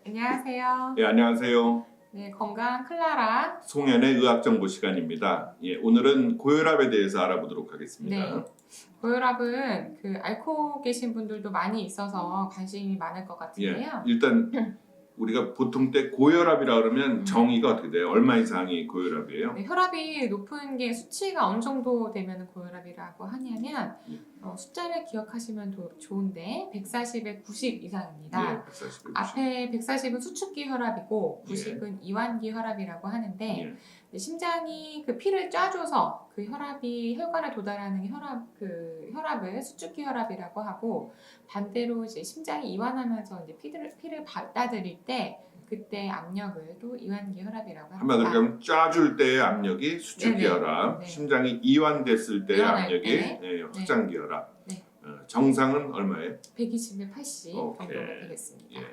안녕하세요. 예, 안녕하세요. 네, 건강 클라라. 송현의 의학정보 시간입니다. 예, 오늘은 고혈압에 대해서 알아보도록 하겠습니다. 네. 고혈압은 앓고 계신 분들도 많이 있어서 관심이 많을 것 예, 같은데요. 일단 우리가 보통 때 고혈압이라 그러면 정의가 어떻게 돼요? 얼마 이상이 고혈압이에요? 네, 혈압이 높은 게 수치가 어느 정도 되면 고혈압이라고 하냐면 숫자를 기억하시면 좋은데 140에 90 이상입니다. 예, 140, 90. 앞에 140은 수축기 혈압이고 90은 이완기 혈압이라고 하는데 예. 심장이 피를 짜줘서 혈압이 혈관에 도달하는 혈압을 수축기 혈압이라고 하고, 반대로 이제 심장이 이완하면서 이제 피를 받아들일 때 그때 압력을 또 이완기 혈압이라고 합니다. 한마디로 그러면 짜줄 때의 압력이 수축기 네네. 혈압, 네. 심장이 이완됐을 때의 이완할 압력이 때. 예, 확장기 혈압. 네. 정상은 얼마예요? 120에 80 오케이. 정도가 되겠습니다. 예.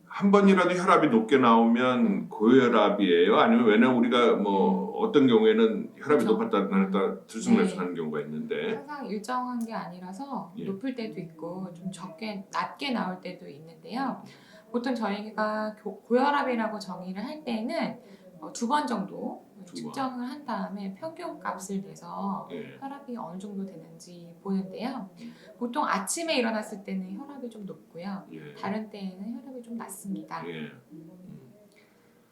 한 번이라도 혈압이 높게 나오면 고혈압이에요? 아니면 왜냐면 우리가 뭐 어떤 경우에는 혈압이 그렇죠. 높았다 낮았다 들쑥날쑥하는 경우가 있는데 항상 일정한 게 아니라서 예. 높을 때도 있고 좀 낮게 나올 때도 있는데요. 보통 저희가 고혈압이라고 정의를 할 때는 2번 정도 측정을 한 다음에 평균 값을 내서 예. 혈압이 어느 정도 되는지 보는데요. 보통 아침에 일어났을 때는 혈압이 좀 높고요. 예. 다른 때에는 혈압이 좀 낮습니다. 예.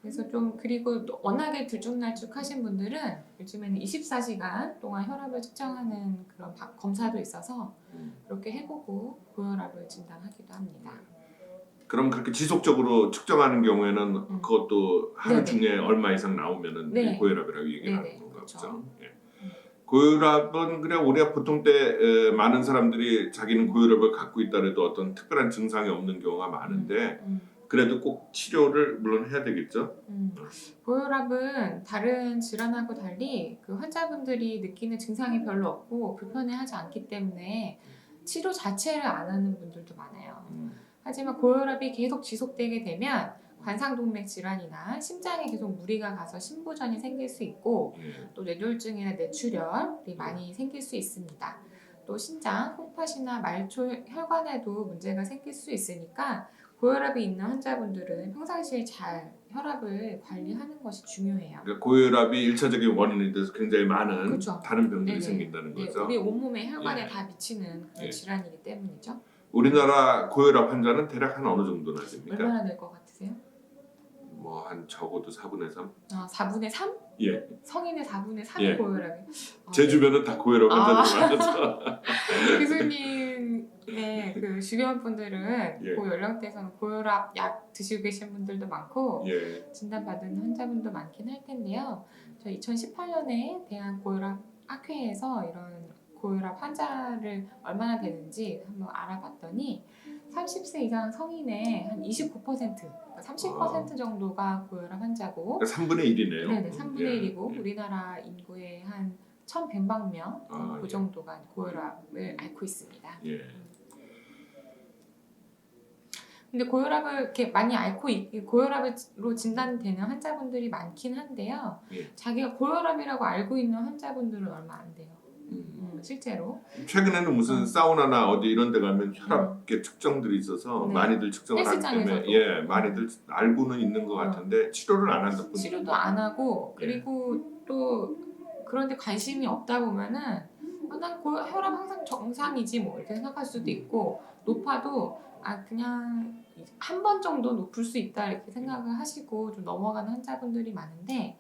그래서 그리고 워낙에 들쭉날쭉하신 분들은 요즘에는 24시간 동안 혈압을 측정하는 그런 검사도 있어서 그렇게 해보고 고혈압을 진단하기도 합니다. 그럼 그렇게 지속적으로 측정하는 경우에는 그것도 하루 네네. 중에 얼마 이상 나오면은 네. 고혈압이라고 얘기를 하는 네네. 건가 그렇죠. 보죠. 예. 고혈압은 그냥 우리가 보통 때 많은 사람들이 자기는 고혈압을 갖고 있다 해도 어떤 특별한 증상이 없는 경우가 많은데 그래도 꼭 치료를 물론 해야 되겠죠. 고혈압은 다른 질환하고 달리 환자분들이 느끼는 증상이 별로 없고 불편해하지 않기 때문에 치료 자체를 안 하는 분들도 많아요. 하지만 고혈압이 계속 지속되게 되면 관상동맥 질환이나 심장에 계속 무리가 가서 심부전이 생길 수 있고 예. 또 뇌졸중이나 뇌출혈이 많이 생길 수 있습니다. 또 신장, 콩팥이나 말초 혈관에도 문제가 생길 수 있으니까 고혈압이 있는 환자분들은 평상시에 잘 혈압을 관리하는 것이 중요해요. 그러니까 고혈압이 1차적인 원인이 돼서 굉장히 많은 그렇죠. 다른 병들이 네네. 생긴다는 네, 거죠. 우리 온몸의 혈관에 예. 다 미치는 그런 예. 질환이기 때문이죠. 우리나라 고혈압 환자는 대략 한 어느 정도나 됩니까? 얼마나 될 것 같으세요? 뭐 한 적어도 4분의 3? 4분의 3? 예. 성인의 4분의 3이 예. 고혈압이. 제 주변은 다 고혈압 환자들 많아서. 교수님의 주변 분들은 예. 그 연령대에서는 고혈압 약 드시고 계신 분들도 많고 예. 진단받은 환자분도 많긴 할 텐데요. 저 2018년에 대한 고혈압 학회에서 이런 고혈압 환자를 얼마나 되는지 한번 알아봤더니 30세 이상 성인의 한 29%, 그러니까 30% 정도가 고혈압 환자고, 그러니까 3분의 1이네요. 네네 3분의 예. 1이고 우리나라 인구의 한 1,100만 명, 그 예. 정도가 고혈압을 앓고 있습니다. 예. 근데 고혈압을 이렇게 많이 고혈압으로 진단되는 환자분들이 많긴 한데요. 예. 자기가 고혈압이라고 알고 있는 환자분들은 얼마 안 돼요. 실제로. 최근에는 무슨 사우나나 어디 이런 데 가면 혈압계 측정들이 있어서 네. 많이들 측정을 하기 때문에 헬스장에서도. 예, 많이들 알고는 있는 것 같은데 치료를 안 한다 뿐이죠. 치료도 안 하고 그리고 또 그런데 관심이 없다 보면은 난 혈압 항상 정상이지 뭐 이렇게 생각할 수도 있고, 높아도 그냥 한 번 정도 높을 수 있다 이렇게 생각을 하시고 좀 넘어가는 환자분들이 많은데,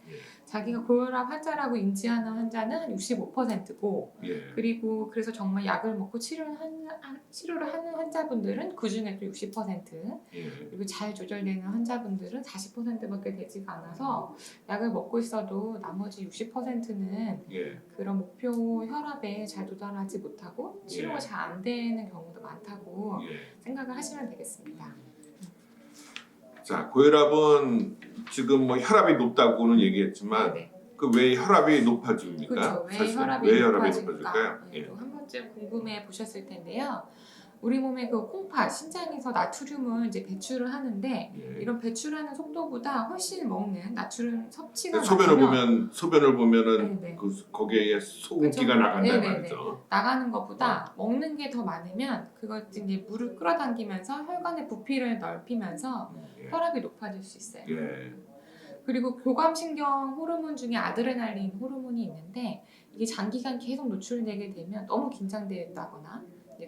자기가 고혈압 환자라고 인지하는 환자는 한 65%고 예. 그리고 그래서 정말 약을 먹고 치료를 하는 환자분들은 그 중에 또 60%, 예. 그리고 잘 조절되는 환자분들은 40%밖에 되지가 않아서 약을 먹고 있어도 나머지 60%는 예. 그런 목표 혈압에 잘 도달하지 못하고 치료가 예. 잘 안 되는 경우도 많다고 예. 생각을 하시면 되겠습니다. 자, 고혈압은 지금 뭐 혈압이 높다고는 얘기했지만 네. 그 왜 혈압이 높아집니까? 그렇죠. 왜 사실 혈압이 왜 혈압이 높아질까? 높아질까요? 네, 예. 또 한 번쯤 궁금해 보셨을 텐데요. 우리 몸의 그 콩팥, 신장에서 나트륨을 이제 배출을 하는데 예. 이런 배출하는 속도보다 훨씬 먹는 나트륨 섭취가 소변을 보면은 네네. 거기에 소금기가 그렇죠. 나간다 네네네. 말이죠. 나가는 것보다 먹는 게 더 많으면 그것 이제 물을 끌어당기면서 혈관의 부피를 넓히면서 예. 혈압이 높아질 수 있어요. 예. 그리고 교감신경 호르몬 중에 아드레날린 호르몬이 있는데 이게 장기간 계속 노출되게 되면 너무 긴장되었다거나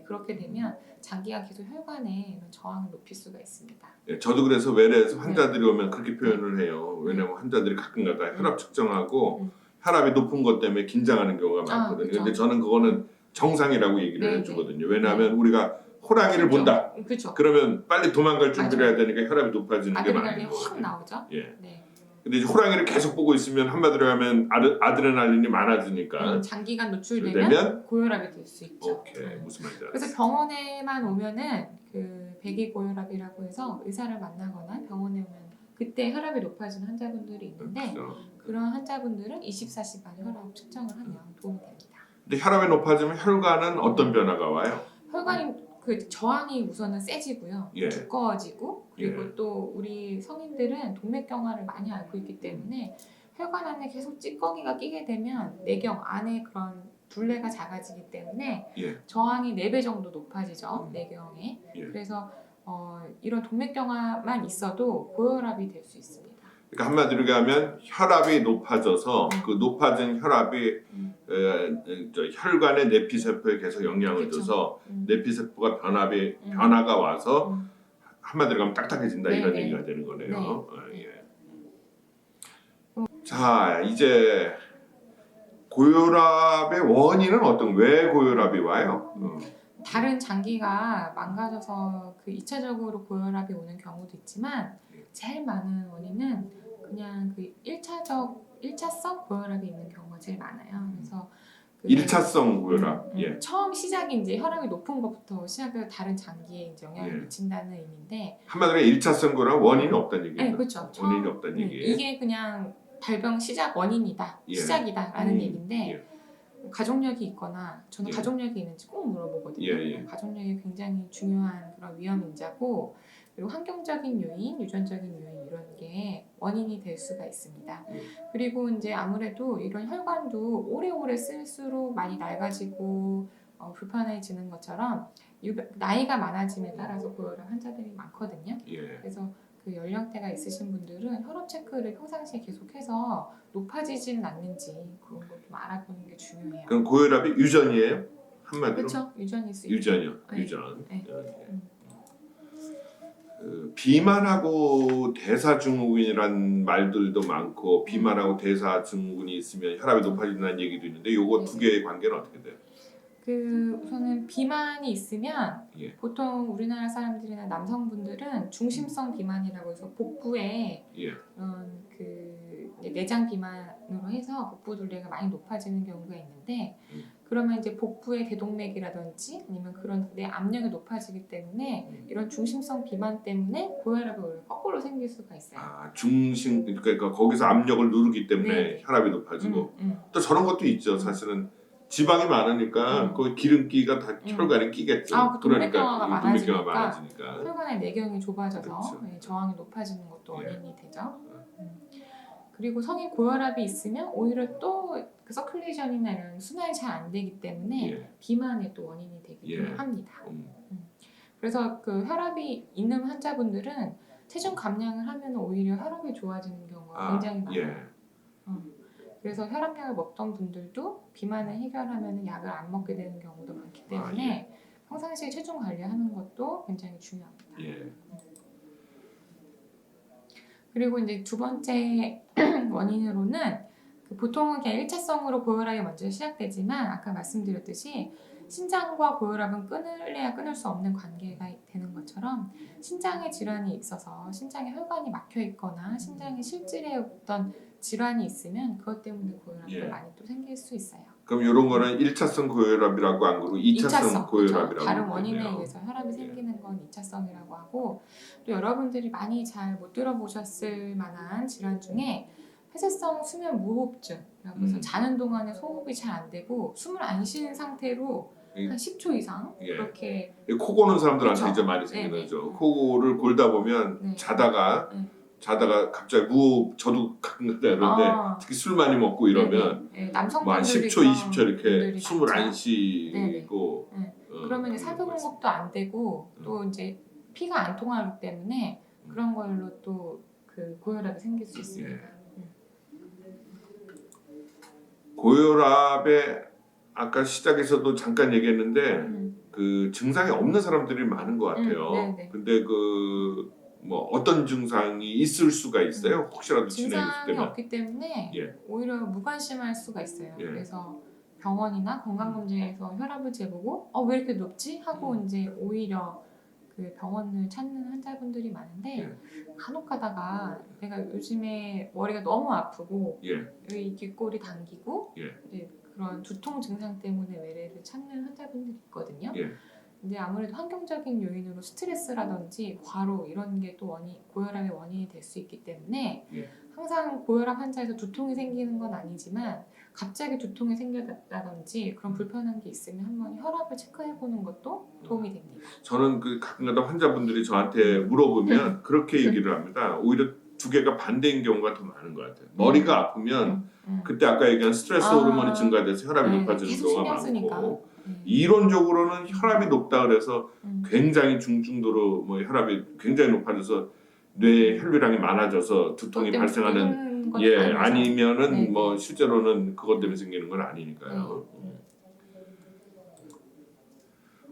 그렇게 되면 장기간 계속 혈관에 이런 저항을 높일 수가 있습니다. 예, 저도 그래서 외래에서 환자들이 오면 그렇게 표현을 해요. 왜냐면 환자들이 가끔가다 혈압 측정하고 혈압이 높은 것 때문에 긴장하는 경우가 많거든요. 그쵸. 근데 저는 그거는 정상이라고 얘기를 네네. 해주거든요. 왜냐하면 우리가 호랑이를 본다. 그렇죠. 그러면 빨리 도망갈 준비를 맞아요. 해야 되니까 혈압이 높아지는 게 많아요. 아드레날린이 확 나오죠. 예. 네. 근데 이제 호랑이를 계속 보고 있으면 한마디로 하면 아드레날린이 많아지니까 장기간 노출되면 고혈압이 될 수 있죠. 오케이. 무슨 말인지 알았어. 그래서 병원에만 오면은 그 배기 고혈압이라고 해서 의사를 만나거나 병원에 오면 그때 혈압이 높아지는 환자분들이 있는데 그렇죠. 그런 환자분들은 24시간 혈압 측정을 하면 도움이 됩니다. 근데 혈압이 높아지면 혈관은 어떤 변화가 와요? 혈관이 그 저항이 우선은 세지고요. 예. 두꺼워지고 그리고 예. 또 우리 성인들은 동맥경화를 많이 앓고 있기 때문에 혈관 안에 계속 찌꺼기가 끼게 되면 내경 안에 그런 둘레가 작아지기 때문에 예. 저항이 4배 정도 높아지죠. 내경에. 예. 그래서 이런 동맥경화만 있어도 고혈압이 될 수 있습니다. 그러니까 한마디로 하면 혈압이 높아져서 그 높아진 혈압이 혈관의 내피세포에 계속 영향을 그쵸. 줘서 내피세포가 변화가 와서 한마디로 하면 딱딱해진다 이런 네네. 얘기가 되는 거네요. 네. 예. 자 이제 고혈압의 원인은 왜 고혈압이 와요? 다른 장기가 망가져서 그 2차적으로 고혈압이 오는 경우도 있지만 제일 많은 원인은 그냥 그 1차성 고혈압이 있는 경우가 제일 많아요. 그래서 그 1차성 고혈압. 예. 처음 시작이 이제 혈압이 높은 것부터 시작해서 다른 장기에 이제 영향을 예. 미친다는 의미인데 한마디로 1차성 고혈압 원인이 없다는 얘기예요. 네, 그렇죠. 원인이 없다는 얘기예요. 이게 그냥 발병 시작 원인이다, 예. 시작이다라는 얘기인데 예. 가족력이 있거나 저는 예. 가족력이 있는지 꼭 물어보거든요. 예. 가족력이 굉장히 중요한 그런 위험 인자고 그리고 환경적인 요인, 유전적인 요인 이런 게 원인이 될 수가 있습니다. 그리고 이제 아무래도 이런 혈관도 오래오래 쓸수록 많이 낡아지고 불편해지는 것처럼 나이가 많아짐에 따라서 고혈압 환자들이 많거든요. 예. 그래서 그 연령대가 있으신 분들은 혈압 체크를 평상시에 계속해서 높아지지는 않는지 그런 걸 좀 알아보는 게 중요해요. 그럼 고혈압이 유전이에요? 한마디로? 그렇죠. 유전일 수 있죠. 유전이요. 네. 유전. 네. 비만하고 대사증후군이란 말들도 많고 비만하고 대사증후군이 있으면 혈압이 높아진다는 얘기도 있는데 요거 두 개의 관계는 어떻게 돼요? 그 우선은 비만이 있으면 예. 보통 우리나라 사람들이나 남성분들은 중심성 비만이라고 해서 복부에 예. 그런 그 내장 비만으로 해서 복부 둘레가 많이 높아지는 경우가 있는데 그러면 이제 복부의 대동맥이라든지 아니면 그런 내 압력이 높아지기 때문에 이런 중심성 비만 때문에 고혈압이 오히려 거꾸로 생길 수가 있어요. 아 중심 그러니까 거기서 압력을 누르기 때문에 네. 혈압이 높아지고 또 저런 것도 있죠. 사실은 지방이 많으니까 그 기름기가 다 혈관에 끼겠죠. 아, 그 동맥경화가 동맥경화 많아지니까 혈관의 내경이 좁아져서 그렇죠. 저항이 높아지는 것도 예. 원인이 되죠. 그리고 성인 고혈압이 있으면 오히려 또 그 서큘레이션이나 이런 순환이 잘 안 되기 때문에 예. 비만의 또 원인이 되기도 예. 합니다. 그래서 그 혈압이 있는 환자분들은 체중 감량을 하면 오히려 혈압이 좋아지는 경우가 굉장히 많아요. 예. 그래서 혈압약을 먹던 분들도 비만을 해결하면 약을 안 먹게 되는 경우도 많기 때문에 평상시에 체중 관리하는 것도 굉장히 중요합니다. 예. 그리고 이제 두 번째 원인으로는 그 보통은 그냥 1차성으로 고혈압이 먼저 시작되지만 아까 말씀드렸듯이 신장과 고혈압은 끊을래야 끊을 수 없는 관계가 되는 것처럼 신장에 질환이 있어서 신장에 혈관이 막혀 있거나 신장에 실질의 어떤 질환이 있으면 그것 때문에 고혈압도 많이 또 생길 수 있어요. 그럼 이런 거는 1차성 고혈압이라고 안 그러고 2차성 고혈압이라고 그렇죠? 다른 원인에 그러네요. 의해서 혈압이 생기는 건 2차성이라고 하고 또 여러분들이 많이 잘 못 들어보셨을 만한 질환 중에 폐쇄성 수면 무호흡증이라고 해서 자는 동안에 호흡이 잘 안 되고 숨을 안 쉬는 상태로 한 10초 이상 예. 그렇게 코 고는 사람들한테 그쵸? 이제 많이 네, 생기는 네. 거죠. 코를 골다 보면 네. 자다가 네. 갑자기 저도 가끔가다 이러는데 아. 특히 술 많이 먹고 이러면 네, 뭐 한 남성분들이 10초, 그런 20초 이렇게 분들이 숨을 안 많죠. 쉬고 네. 그러면 이제 그런 경우가 있어요. 산소공급도 안 되고 또 이제 피가 안 통하기 때문에 그런 걸로 또 그 고혈압이 생길 수 있습니다. 예. 고혈압에 아까 시작에서도 잠깐 얘기했는데 그 증상이 없는 사람들이 많은 것 같아요. 네네. 근데 그 뭐 어떤 증상이 있을 수가 있어요? 혹시라도 진행했을 증상이 때면. 없기 때문에 예. 오히려 무관심할 수가 있어요. 예. 그래서 병원이나 건강검진에서 혈압을 재보고 왜 이렇게 높지? 하고 이제 오히려 그 병원을 찾는 환자분들이 많은데 예. 간혹 가다가 내가 요즘에 머리가 너무 아프고 예. 여기 귓골이 당기고 예. 이제 그런 두통 증상 때문에 외래를 찾는 환자분들이 있거든요. 예. 근데 아무래도 환경적인 요인으로 스트레스라든지 과로 이런 게 또 고혈압의 원인이 될 수 있기 때문에 예. 항상 고혈압 환자에서 두통이 생기는 건 아니지만 갑자기 두통이 생겼다든지 그런 불편한 게 있으면 한번 혈압을 체크해 보는 것도 도움이 됩니다. 저는 그 가끔가다 환자분들이 저한테 물어보면 그렇게 얘기를 합니다. 오히려 두 개가 반대인 경우가 더 많은 것 같아요. 머리가 아프면 그때 아까 얘기한 스트레스 호르몬이 증가돼서 혈압이 높아지는 계속 경우가 신경 쓰니까. 많고 이론적으로는 혈압이 높다 그래서 굉장히 중증도로 뭐 혈압이 굉장히 높아져서 뇌 혈류량이 많아져서 두통이 발생하는 아니면은 네네. 뭐 실제로는 그것 때문에 생기는 건 아니니까요.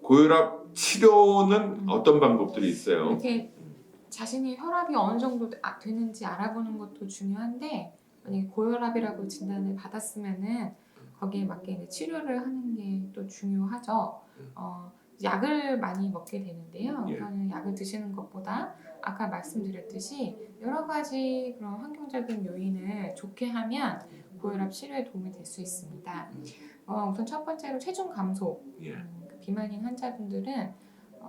고혈압 치료는 어떤 방법들이 있어요? 이렇게 자신이 혈압이 어느 정도 되는지 알아보는 것도 중요한데 만약에 고혈압이라고 진단을 받았으면은 거기에 맞게 이제 치료를 하는 게 또 중요하죠. 약을 많이 먹게 되는데요. 예. 우선은 약을 드시는 것보다 아까 말씀드렸듯이 여러 가지 그런 환경적인 요인을 좋게 하면 고혈압 치료에 도움이 될 수 있습니다. 우선 첫 번째로 체중 감소. 예. 비만인 환자분들은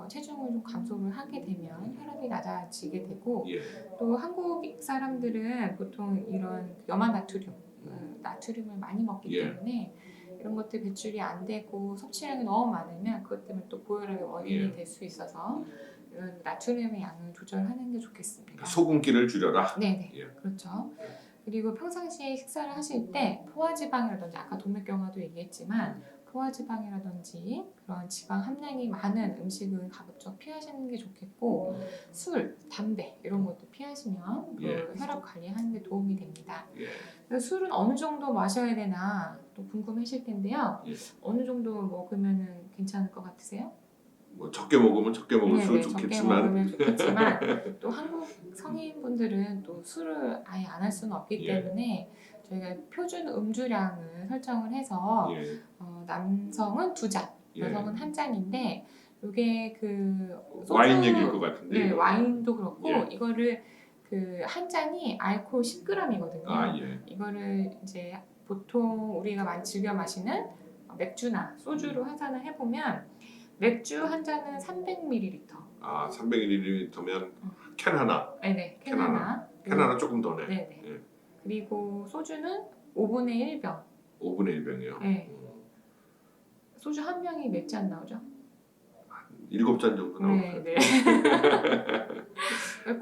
체중을 좀 감소를 하게 되면 혈압이 낮아지게 되고 예. 또 한국 사람들은 보통 이런 염화 나트륨, 나트륨을 많이 먹기 예. 때문에 이런 것들 배출이 안 되고 섭취량이 너무 많으면 그것 때문에 또 고혈압의 원인이 될 수 있어서 이런 나트륨의 양을 조절하는 게 좋겠습니다. 소금기를 줄여라. 네네. 예. 그렇죠. 그리고 평상시에 식사를 하실 때 포화지방이라든지 아까 동맥경화도 얘기했지만 포화지방이라든지 그런 지방 함량이 많은 음식은 가급적 피하시는 게 좋겠고 술, 담배 이런 것도 피하시면 그 혈압 관리하는 데 도움이 됩니다. 그래서 술은 어느 정도 마셔야 되나 또 궁금하실 텐데요. 어느 정도 먹으면 괜찮을 것 같으세요? 뭐 적게 먹으면 적게 먹을수록 적게 좋겠지만 먹으면 좋겠지만 또 한국 성인분들은 또 술을 아예 안 할 수는 없기 때문에 저희가 표준 음주량을 설정을 해서 남성은 2잔, 여성은 1잔인데 이게 그 소주, 와인 얘기일 것 같은데. 네, 와인도 그렇고 이거를 그 한 잔이 알코올 10g이거든요. 이거를 이제 보통 우리가 많이 즐겨 마시는 맥주나 소주로 환산을 해보면 맥주 한 잔은 300ml. 300ml면 캔 하나. 네네, 캔 하나. 캔 하나 조금 더네. 네네. 그리고 소주는 5분의 1병. 5분의 1병이요. 네. 소주 한 병이 몇 잔 나오죠? 7잔 정도 나오죠. 네.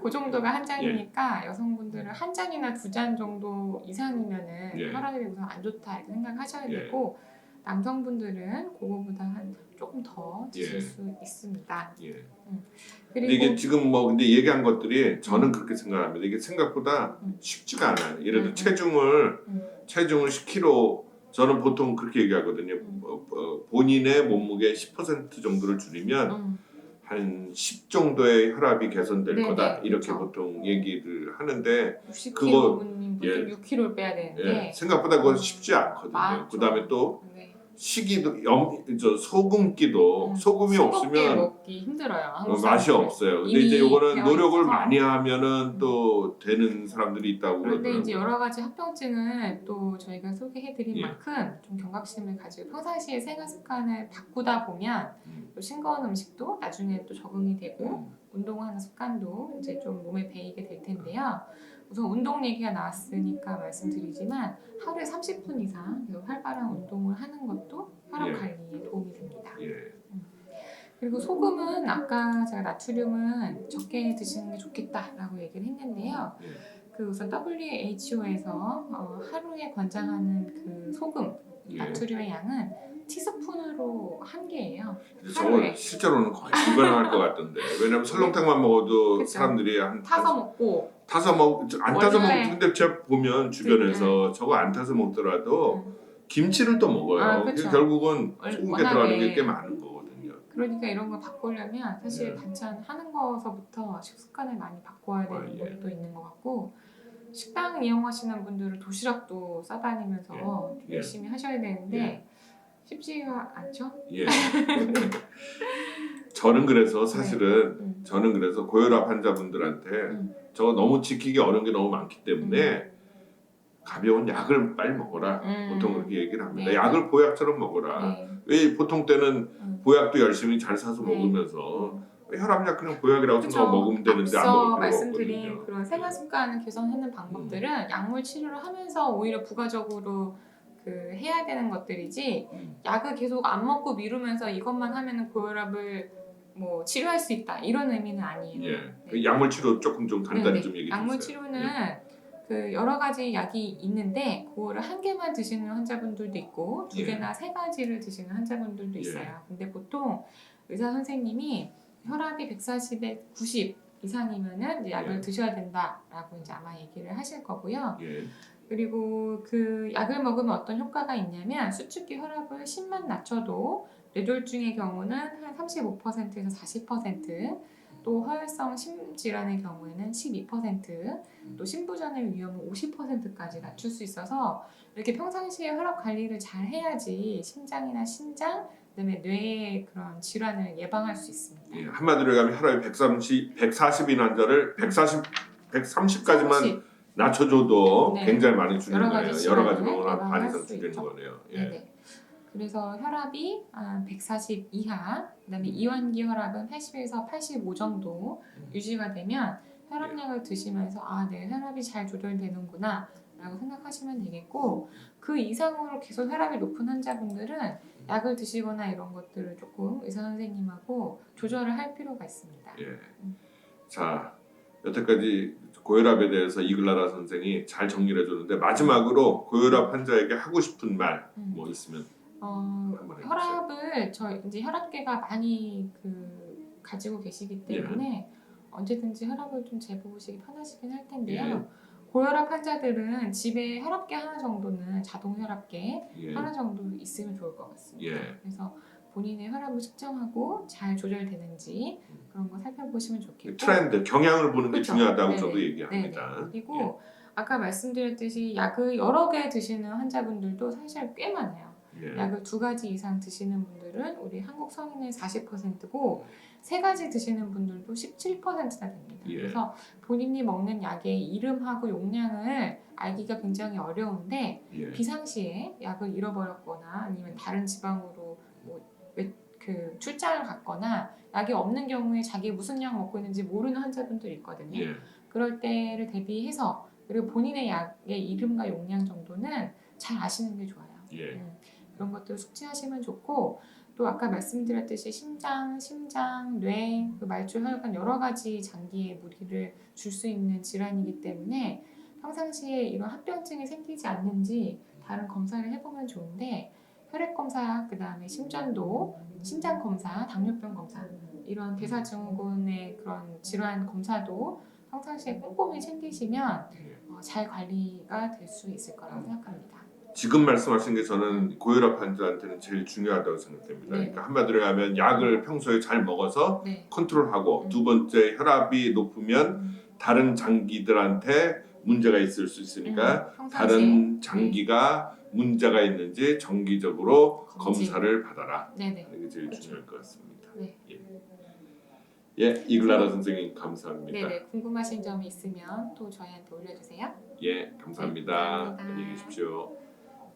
그 정도가 한 잔이니까 여성분들은 한 잔이나 2잔 정도 이상이면은 혈압이 우선 안 좋다 이렇게 생각하셔야 되고 남성분들은 그거보다 한 조금 더 드실 수 있습니다. 근데 이게 지금 뭐 근데 얘기한 것들이 저는 그렇게 생각합니다. 이게 생각보다 쉽지가 않아요. 예를 들어 체중을 10kg 저는 보통 그렇게 얘기하거든요. 본인의 몸무게 10% 정도를 줄이면 한 10 정도의 혈압이 개선될 거다 이렇게 보통 얘기를 하는데 60kg님 보통 6kg를 빼야 되는데 생각보다 그건 쉽지 않거든요. 그다음에 또 시기도 소금기도 소금이 없으면 먹기 힘들어요. 맛이 없어요. 근데 이제 이거는 노력을 많이 하면은 또 되는 사람들이 있다고 그런데 그러더라고요. 이제 여러 가지 합병증을 또 저희가 소개해드린 만큼 좀 경각심을 가지고 평상시에 생활 습관을 바꾸다 보면 또 싱거운 음식도 나중에 또 적응이 되고 운동하는 습관도 이제 좀 몸에 배이게 될 텐데요. 우선 운동 얘기가 나왔으니까 말씀드리지만 하루에 30분 이상 활발한 운동을 하는 것도 혈압 예. 관리에 도움이 됩니다. 예. 그리고 소금은 아까 제가 나트륨은 적게 드시는 게 좋겠다라고 얘기를 했는데요. 예. 그 우선 WHO에서 하루에 권장하는 그 소금 예. 나트륨의 양은 티스푼으로 한 개예요. 근데 하루에. 저거 실제로는 거의 불가능할 것 같던데. 왜냐면 설렁탕만 먹어도 그쵸. 사람들이 한 타서 먹고 안 타서 원래- 근데 제가 보면 주변에서 저거 안 타서 먹더라도 김치를 또 먹어요. 아, 그게 그쵸. 결국은 소금에 워낙에. 들어가는 게 꽤 많은 거거든요. 그러니까 이런 걸 바꾸려면 사실 예. 반찬 하는 거서부터 식습관을 많이 바꿔야 되는 예. 것도 있는 것 같고 식당 이용하시는 분들은 도시락도 싸다니면서 예. 열심히 하셔야 되는데 예. 쉽지가 않죠? 예. 저는 그래서 사실은 음. 저는 그래서 고혈압 환자분들한테 저거 너무 지키기 어려운 게 너무 많기 때문에 가벼운 약을 빨리 먹어라. 보통 그렇게 얘기를 합니다. 네. 약을 보약처럼 먹어라. 네. 왜 보통 때는 보약도 열심히 잘 사서 네. 먹으면서 혈압약 그냥 보약이라고 그쵸. 생각하고 먹으면 되는데 안 앞서 먹을 필요가 말씀드린 없거든요. 그런 생활 습관 개선하는 방법들은 약물 치료를 하면서 오히려 부가적으로 그 해야 되는 것들이지 약을 계속 안 먹고 미루면서 이것만 하면은 고혈압을 뭐 치료할 수 있다 이런 의미는 아니에요. 예. 네. 그 약물 치료 조금 좀 간단히 네네. 좀 얘기해 주세요. 약물 치료는 그 여러 가지 약이 있는데 그거를 한 개만 드시는 환자분들도 있고 두 예. 개나 세 가지를 드시는 환자분들도 예. 있어요. 근데 보통 의사 선생님이 혈압이 140에 90 이상이면은 이제 약을 예. 드셔야 된다라고 이제 아마 얘기를 하실 거고요. 예. 그리고 그 약을 먹으면 어떤 효과가 있냐면 수축기 혈압을 10만 낮춰도 뇌졸중의 경우는 한 35%에서 40%, 또 허혈성 심질환의 경우에는 12%, 또 심부전의 위험은 50%까지 낮출 수 있어서 이렇게 평상시에 혈압 관리를 잘 해야지 심장이나 신장, 그다음에 뇌의 그런 질환을 예방할 수 있습니다. 예. 한마디로 얘기하면 혈압이 140인 환자를 130까지만 30. 낮춰줘도 네. 굉장히 많이 줄이는 여러 거예요. 가지 여러 가지 질환을 병을 한 반 예방할 이상 수 줄이는 있죠. 거네요. 예. 네네. 그래서 혈압이 140 이하, 그다음에 이완기 혈압은 80에서 85 정도 유지가 되면 혈압약을 드시면서 내 혈압이 잘 조절되는구나 라고 생각하시면 되겠고 그 이상으로 계속 혈압이 높은 환자분들은 약을 드시거나 이런 것들을 조금 의사 선생님하고 조절을 할 필요가 있습니다. 예. 자, 여태까지 고혈압에 대해서 이글라라 선생이 잘 정리를 해줬는데 마지막으로 고혈압 환자에게 하고 싶은 말 뭐 있으면 한번 해주세요. 혈압을 이제 혈압계가 많이 가지고 계시기 때문에 언제든지 혈압을 좀 재보시기 편하시긴 할 텐데요. 고혈압 환자들은 집에 혈압계 하나 정도는 자동 혈압계 예. 하나 정도 있으면 좋을 것 같습니다. 예. 그래서 본인의 혈압을 측정하고 잘 조절되는지 그런 거 살펴보시면 좋겠고 트렌드, 경향을 보는 게 그쵸? 중요하다고 네네. 저도 얘기합니다. 네네. 그리고 아까 말씀드렸듯이 약을 여러 개 드시는 환자분들도 사실 꽤 많아요. 예. 약을 2가지 이상 드시는 분들은 우리 한국 성인의 40%고 3가지 드시는 분들도 17%나 됩니다. 예. 그래서 본인이 먹는 약의 이름하고 용량을 알기가 굉장히 어려운데 예. 비상시에 약을 잃어버렸거나 아니면 다른 지방으로 출장을 갔거나 약이 없는 경우에 자기 무슨 약 먹고 있는지 모르는 환자분들이 있거든요. 예. 그럴 때를 대비해서 그리고 본인의 약의 이름과 용량 정도는 잘 아시는 게 좋아요. 예. 그런 것들을 숙지하시면 좋고 또 아까 말씀드렸듯이 심장, 뇌, 말초, 혈관 여러 가지 장기에 무리를 줄 수 있는 질환이기 때문에 평상시에 이런 합병증이 생기지 않는지 다른 검사를 해보면 좋은데 혈액 검사, 그 다음에 심전도, 심장 검사, 당뇨병 검사 이런 대사증후군의 그런 질환 검사도 평상시에 꼼꼼히 챙기시면 잘 관리가 될 수 있을 거라고 생각합니다. 지금 말씀하신 게 저는 고혈압 환자한테는 제일 중요하다고 생각됩니다. 네. 그러니까 한마디로 하면 약을 평소에 잘 먹어서 네. 컨트롤하고 두 번째 혈압이 높으면 다른 장기들한테 문제가 있을 수 있으니까 평상시에. 다른 장기가 문제가 있는지 정기적으로 검진. 검사를 받아라. 네네. 이게 제일 중요할 것 같습니다. 네. 예, 이글라라 선생님 감사합니다. 네네. 궁금하신 점이 있으면 또 저희한테 올려주세요. 예, 감사합니다. 네, 감사합니다. 안녕히 계십시오.